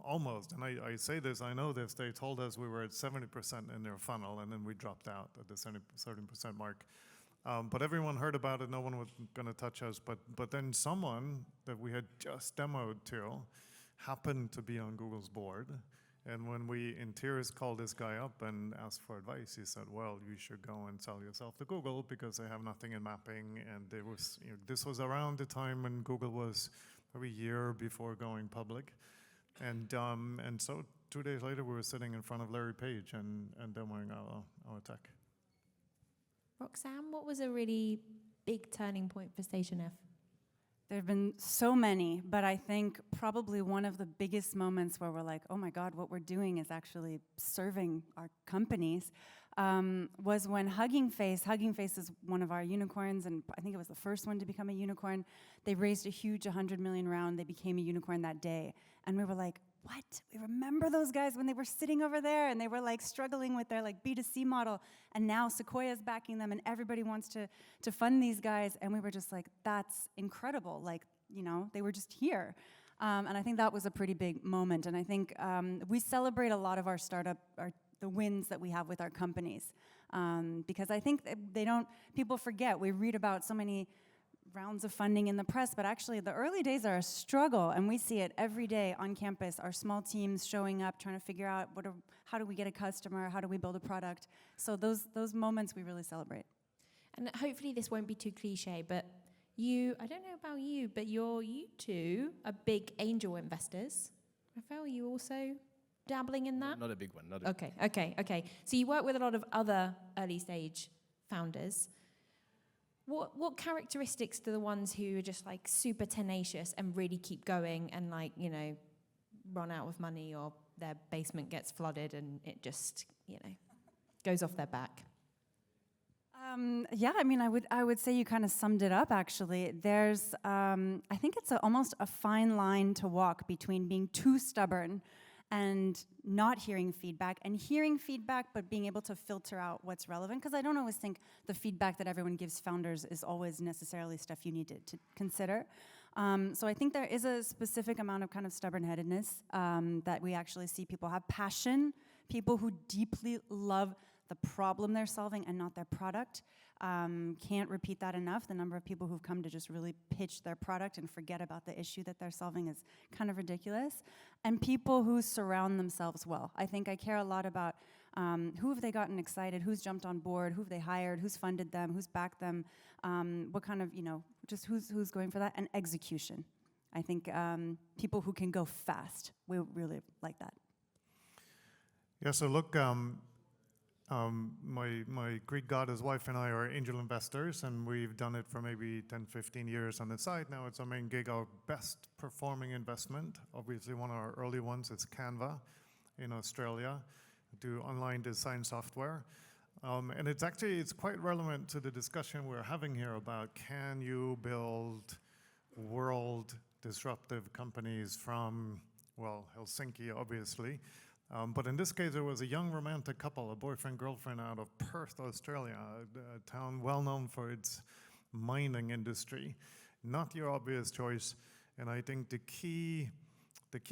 almost, and I say this, I know this, they told us we were at 70% in their funnel, and then we dropped out at the 70% mark. But everyone heard about it, no one was going to touch us, but then someone that we had just demoed to happened to be on Google's board, and when we, in tears, called this guy up and asked for advice, he said, well, you should go and sell yourself to Google because they have nothing in mapping, and there was, this was around the time when Google was maybe a year before going public. And so 2 days later, we were sitting in front of Larry Page and demoing our tech. Roxanne, what was a really big turning point for Station F? There have been so many, but I think probably one of the biggest moments where we're like, oh my God, what we're doing is actually serving our companies, was when Hugging Face is one of our unicorns, and I think it was the first one to become a unicorn. They raised a huge 100 million round. They became a unicorn that day. And we were like, what? We remember those guys when they were sitting over there and they were like struggling with their like B2C model, and now Sequoia's backing them and everybody wants to fund these guys. And we were just like, that's incredible. Like, they were just here. And I think that was a pretty big moment. And I think we celebrate a lot of our startup, the wins that we have with our companies. Because I think people forget, we read about so many rounds of funding in the press, but actually the early days are a struggle, and we see it every day on campus, our small teams showing up, trying to figure out how do we get a customer, how do we build a product. So those moments we really celebrate. And hopefully this won't be too cliche, but I don't know about you, but you two are big angel investors. Rafael, are you also dabbling in that? Not a big one. Not a Okay. So you work with a lot of other early stage founders. What characteristics do the ones who are just like super tenacious and really keep going and like, run out of money or their basement gets flooded and it just, goes off their back? Yeah, I mean, I would say you kind of summed it up, actually. There's, I think it's almost a fine line to walk between being too stubborn and not hearing feedback, and hearing feedback but being able to filter out what's relevant, because I don't always think the feedback that everyone gives founders is always necessarily stuff you need to consider. So I think there is a specific amount of kind of stubborn-headedness that we actually see. People have passion, people who deeply love the problem they're solving and not their product. Can't repeat that enough. The number of people who've come to just really pitch their product and forget about the issue that they're solving is kind of ridiculous. And people who surround themselves well. I think I care a lot about who have they gotten excited, who's jumped on board, who have they hired, who's funded them, who's backed them, what kind of, just who's going for that, and execution. I think people who can go fast, we really like that. Yeah, so look, my Greek goddess wife and I are angel investors, and we've done it for maybe 10, 15 years on the side. Now it's our main gig, our best performing investment. Obviously, one of our early ones is Canva in Australia, do online design software. And it's quite relevant to the discussion we're having here about can you build world disruptive companies from, well, Helsinki, obviously. But in this case, it was a young romantic couple, a boyfriend-girlfriend out of Perth, Australia, a town well known for its mining industry. Not your obvious choice. And I think the key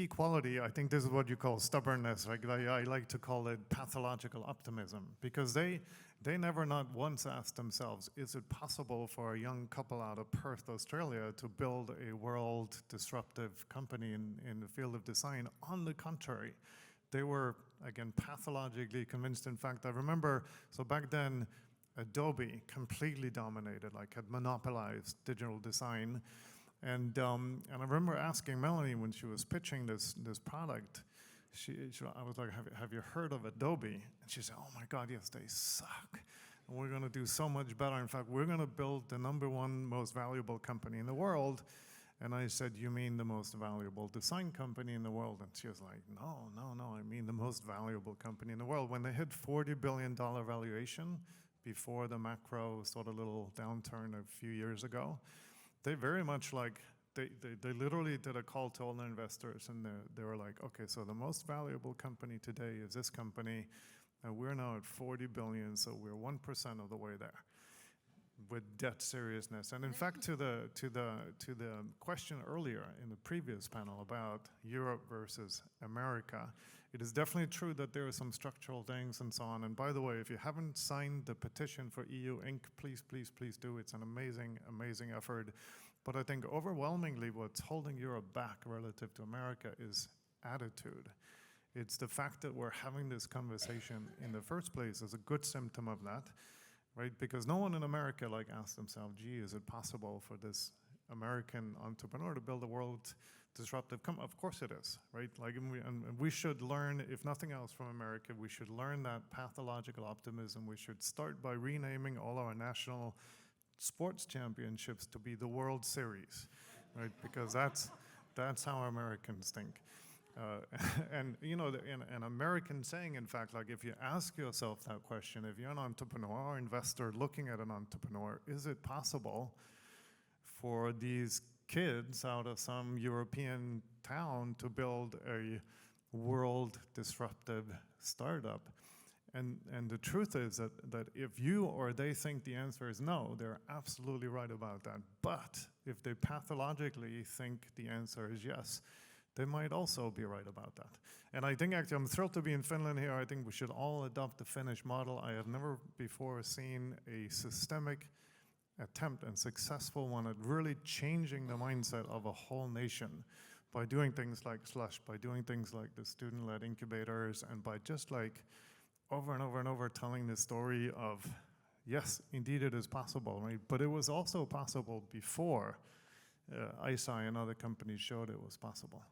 quality, I think this is what you call stubbornness. I like to call it pathological optimism, because they never not once asked themselves, is it possible for a young couple out of Perth, Australia, to build a world disruptive company in the field of design? On the contrary, they were, again, pathologically convinced. In fact, I remember, so back then, Adobe completely dominated, had monopolized digital design. And I remember asking Melanie when she was pitching this product, I was like, have you heard of Adobe? And she said, oh my God, yes, they suck. And we're going to do so much better. In fact, we're going to build the #1 most valuable company in the world. And I said, you mean the most valuable design company in the world? And she was like, no, I mean the most valuable company in the world. When they hit $40 billion valuation before the macro sort of little downturn a few years ago, they very much they literally did a call to all the investors, and they were like, okay, so the most valuable company today is this company, and we're now at 40 billion, so we're 1% of the way there with debt seriousness. And in fact, to the question earlier in the previous panel about Europe versus America, it is definitely true that there are some structural things and so on. And by the way, if you haven't signed the petition for EU Inc., please, please, please do. It's an amazing, amazing effort. But I think overwhelmingly what's holding Europe back relative to America is attitude. It's the fact that we're having this conversation in the first place is a good symptom of that. Right? Because no one in America asked themselves, gee, is it possible for this American entrepreneur to build a world disruptive company? Of course it is, right? And we should learn, if nothing else from America, we should learn that pathological optimism. We should start by renaming all our national sports championships to be the World Series, right? Because that's how Americans think. And an American saying, in fact, if you ask yourself that question, if you're an entrepreneur or investor looking at an entrepreneur, is it possible for these kids out of some European town to build a world disruptive startup? And the truth is that if you or they think the answer is no, they're absolutely right about that. But if they pathologically think the answer is yes, they might also be right about that. And I think actually I'm thrilled to be in Finland here. I think we should all adopt the Finnish model. I have never before seen a systemic attempt and successful one at really changing the mindset of a whole nation by doing things like Slush, by doing things like the student-led incubators, and by just like over and over and over telling the story of, yes, indeed it is possible, right? But it was also possible before ISI and other companies showed it was possible.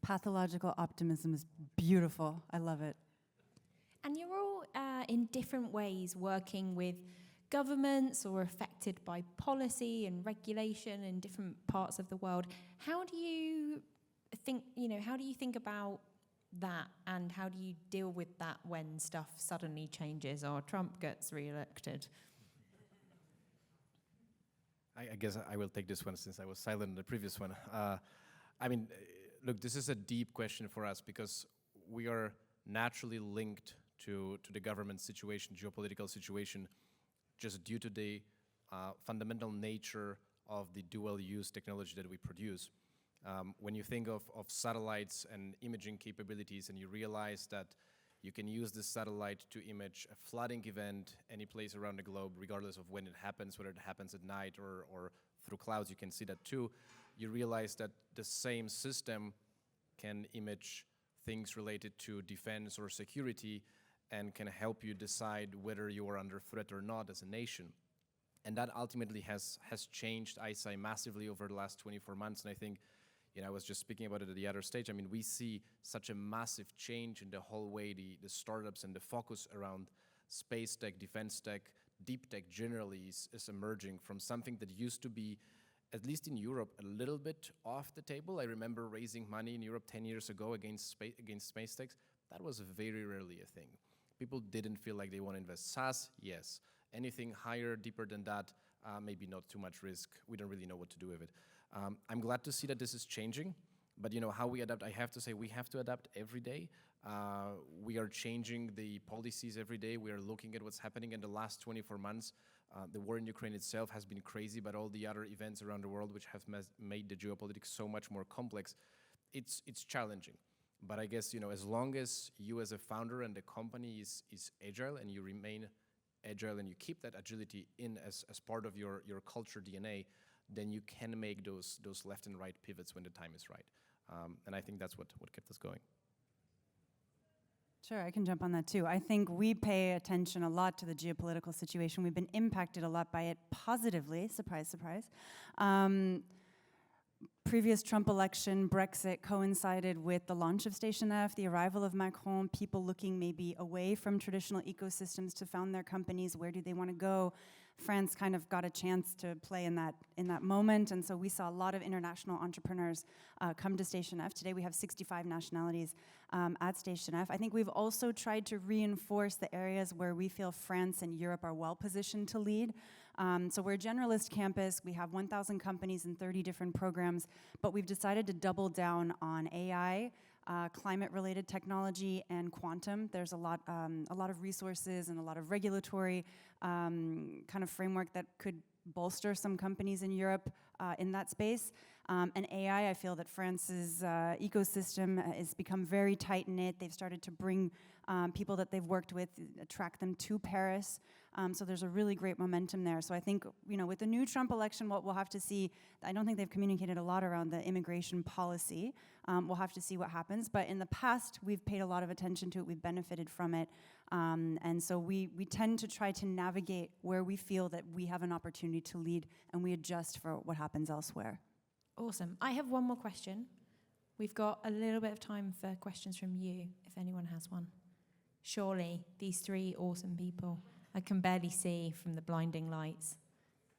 Pathological optimism is beautiful. I love it. And you're all in different ways working with governments or affected by policy and regulation in different parts of the world. How do you think about that, and how do you deal with that when stuff suddenly changes or Trump gets re-elected? I guess I will take this one since I was silent in the previous one. I mean, look, this is a deep question for us because we are naturally linked to the government situation, geopolitical situation, just due to the fundamental nature of the dual-use technology that we produce. When you think of satellites and imaging capabilities and you realize that you can use this satellite to image a flooding event any place around the globe, regardless of when it happens, whether it happens at night or through clouds, you can see that too. You realize that the same system can image things related to defense or security and can help you decide whether you are under threat or not as a nation. And that ultimately has changed ISI massively over the last 24 months. And I think, I was just speaking about it at the other stage. I mean, we see such a massive change in the whole way the startups and the focus around space tech, defense tech, deep tech generally is emerging from something that used to be, at least in Europe, a little bit off the table. I remember raising money in Europe 10 years ago against space techs. That was very rarely a thing. People didn't feel like they want to invest. SaaS, yes. Anything higher, deeper than that, maybe not too much risk. We don't really know what to do with it. I'm glad to see that this is changing, but how we adapt, I have to say we have to adapt every day. We are changing the policies every day. We are looking at what's happening in the last 24 months. The war in Ukraine itself has been crazy, but all the other events around the world which have made the geopolitics so much more complex, it's challenging. But I guess, as long as you as a founder and the company is agile and you remain agile and you keep that agility in as part of your culture DNA, then you can make those left and right pivots when the time is right. And I think that's what kept us going. Sure, I can jump on that too. I think we pay attention a lot to the geopolitical situation. We've been impacted a lot by it positively, surprise, surprise. Previous Trump election, Brexit coincided with the launch of Station F, the arrival of Macron, people looking maybe away from traditional ecosystems to found their companies. Where do they want to go? France kind of got a chance to play in that moment, and so we saw a lot of international entrepreneurs come to Station F. Today we have 65 nationalities at Station F. I think we've also tried to reinforce the areas where we feel France and Europe are well positioned to lead. So we're a generalist campus. We have 1,000 companies and 30 different programs, but we've decided to double down on AI, climate-related technology, and quantum. There's a lot of resources and a lot of regulatory kind of framework that could bolster some companies in Europe in that space. And AI, I feel that France's ecosystem has become very tight-knit. They've started to bring people that they've worked with, attract them to Paris. So there's a really great momentum there. So I think, with the new Trump election, what we'll have to see, I don't think they've communicated a lot around the immigration policy. We'll have to see what happens. But in the past, we've paid a lot of attention to it. We've benefited from it. And so we tend to try to navigate where we feel that we have an opportunity to lead, and we adjust for what happens elsewhere. Awesome. I have one more question. We've got a little bit of time for questions from you, if anyone has one. Surely, these three awesome people. I can barely see from the blinding lights.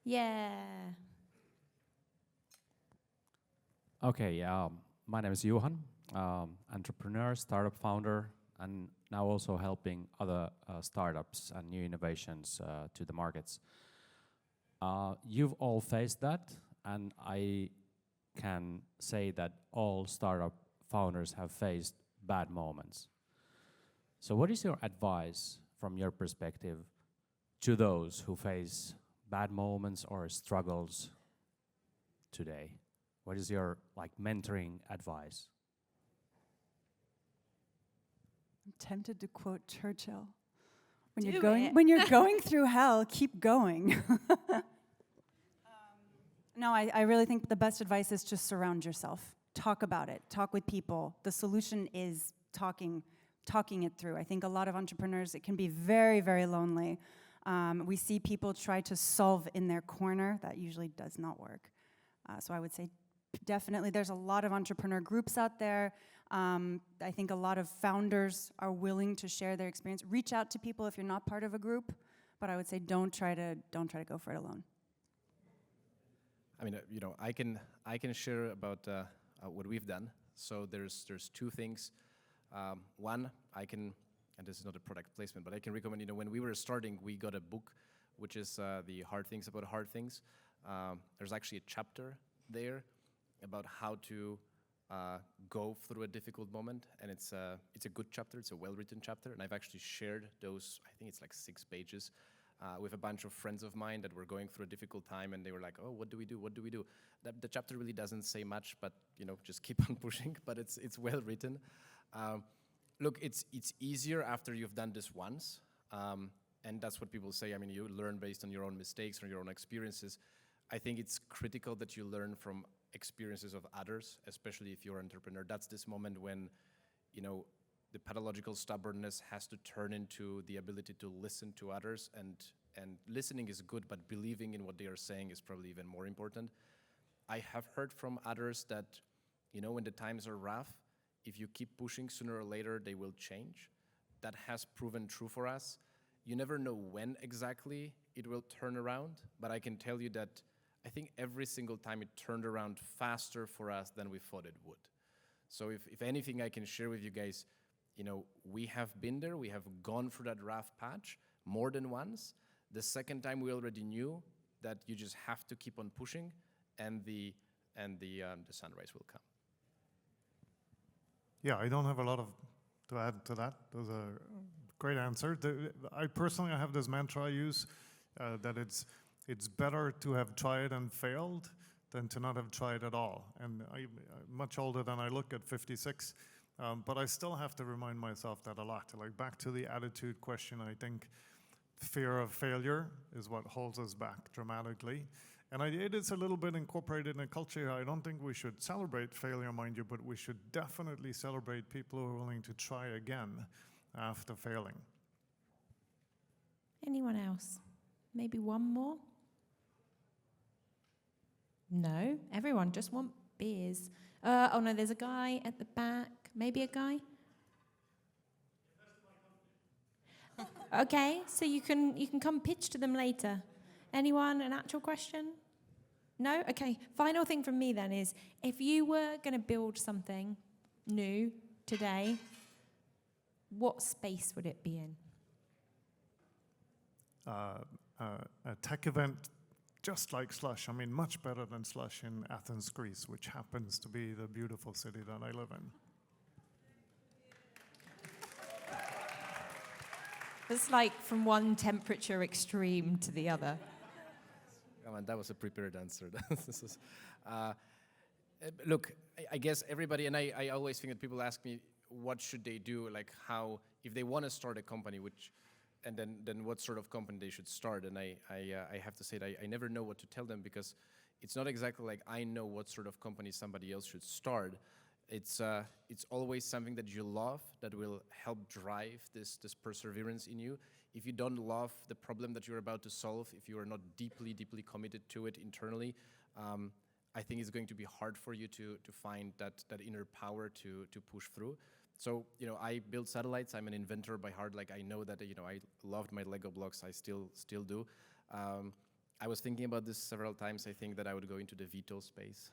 Yeah. Okay, my name is Johan, entrepreneur, startup founder, and now also helping other startups and new innovations to the markets. You've all faced that, and I can say that all startup founders have faced bad moments. So what is your advice from your perspective to those who face bad moments or struggles today? What is your mentoring advice? I'm tempted to quote Churchill. When you're going through hell, keep going. No, I really think the best advice is just surround yourself. Talk about it. Talk with people. The solution is talking it through. I think a lot of entrepreneurs, it can be very, very lonely. We see people try to solve in their corner. That usually does not work. So I would say definitely there's a lot of entrepreneur groups out there. I think a lot of founders are willing to share their experience. Reach out to people if you're not part of a group, but I would say don't try to go for it alone. I mean, I can share about what we've done. So there's two things. One, and this is not a product placement, but I can recommend, when we were starting, we got a book, which is the Hard Things About Hard Things. There's actually a chapter there about how to go through a difficult moment, and it's a good chapter, it's a well-written chapter, and I've actually shared those, I think it's like 6 pages, with a bunch of friends of mine that were going through a difficult time, and they were like, oh, what do we do, what do we do? The chapter really doesn't say much, but just keep on pushing, but it's well-written. Look, it's easier after you've done this once, and that's what people say. I mean, you learn based on your own mistakes or your own experiences. I think it's critical that you learn from experiences of others, especially if you're an entrepreneur. That's this moment when, the pathological stubbornness has to turn into the ability to listen to others, and listening is good, but believing in what they are saying is probably even more important. I have heard from others that, when the times are rough, if you keep pushing, sooner or later they will change. That has proven true for us. You never know when exactly it will turn around, but I can tell you that I think every single time it turned around faster for us than we thought it would. So if anything I can share with you guys, we have been there, we have gone through that rough patch more than once. The second time we already knew that you just have to keep on pushing, and the sunrise will come. Yeah, I don't have a lot to add to that. That was a great answer. I personally have this mantra I use, that it's better to have tried and failed than to not have tried at all. And I'm much older than I look at 56, but I still have to remind myself that a lot. Like, back to the attitude question, I think fear of failure is what holds us back dramatically. And it is a little bit incorporated in a culture. I don't think we should celebrate failure, mind you, but we should definitely celebrate people who are willing to try again after failing. Anyone else? Maybe one more? No, everyone just want beers. Oh no, there's a guy at the back. Maybe a guy? Okay, so you can come pitch to them later. Anyone, an actual question? No? Okay, final thing from me then is, if you were going to build something new today, what space would it be in? A tech event just like Slush. I mean, much better than Slush in Athens, Greece, which happens to be the beautiful city that I live in. It's like from one temperature extreme to the other. Come on, that was a prepared answer. Look, I guess everybody, and I always think that people ask me, what should they do? Like, how, if they want to start a company, and then what sort of company they should start? And I have to say that I never know what to tell them, because it's not exactly like I know what sort of company somebody else should start. It's always something that you love that will help drive this perseverance in you. If you don't love the problem that you're about to solve, if you are not deeply committed to it internally, I think it's going to be hard for you to find that inner power to push through. So, I build satellites. I'm an inventor by heart. Like, I know that, I loved my Lego blocks. I still do. I was thinking about this several times. I think that I would go into the VTOL space,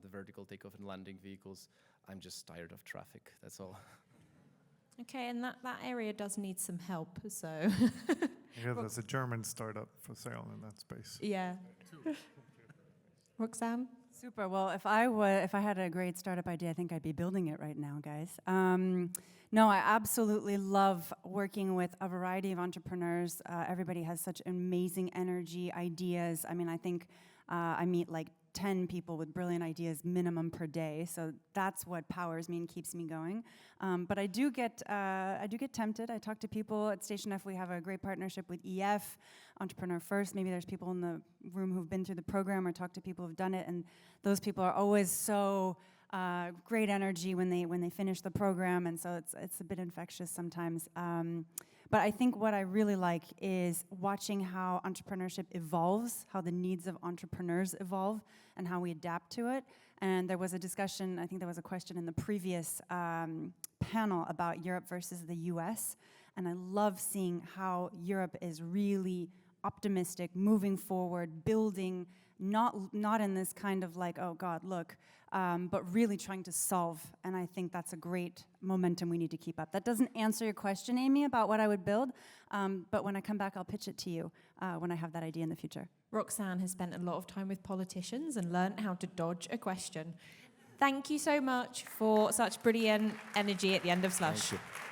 the vertical takeoff and landing vehicles. I'm just tired of traffic, that's all. Okay, and that area does need some help, so. Yeah, there's a German startup for sale in that space. Yeah. Roxanne? Super. Well, if I had a great startup idea, I think I'd be building it right now, guys. No, I absolutely love working with a variety of entrepreneurs. Everybody has such amazing energy, ideas. I mean, I think I meet like 10 people with brilliant ideas minimum per day. So that's what powers me and keeps me going. But I do get tempted. I talk to people at Station F. We have a great partnership with EF, Entrepreneur First. Maybe there's people in the room who've been through the program or talked to people who've done it, and those people are always so great energy when they finish the program, and so it's a bit infectious sometimes. But I think what I really like is watching how entrepreneurship evolves, how the needs of entrepreneurs evolve, and how we adapt to it. And there was a discussion, I think there was a question in the previous panel about Europe versus the US. And I love seeing how Europe is really optimistic, moving forward, building, not in this kind of like, oh God, look, but really trying to solve. And I think that's a great momentum we need to keep up. That doesn't answer your question, Amy, about what I would build, but when I come back, I'll pitch it to you when I have that idea in the future. Roxanne has spent a lot of time with politicians and learned how to dodge a question. Thank you so much for such brilliant energy at the end of Slush. Thank you.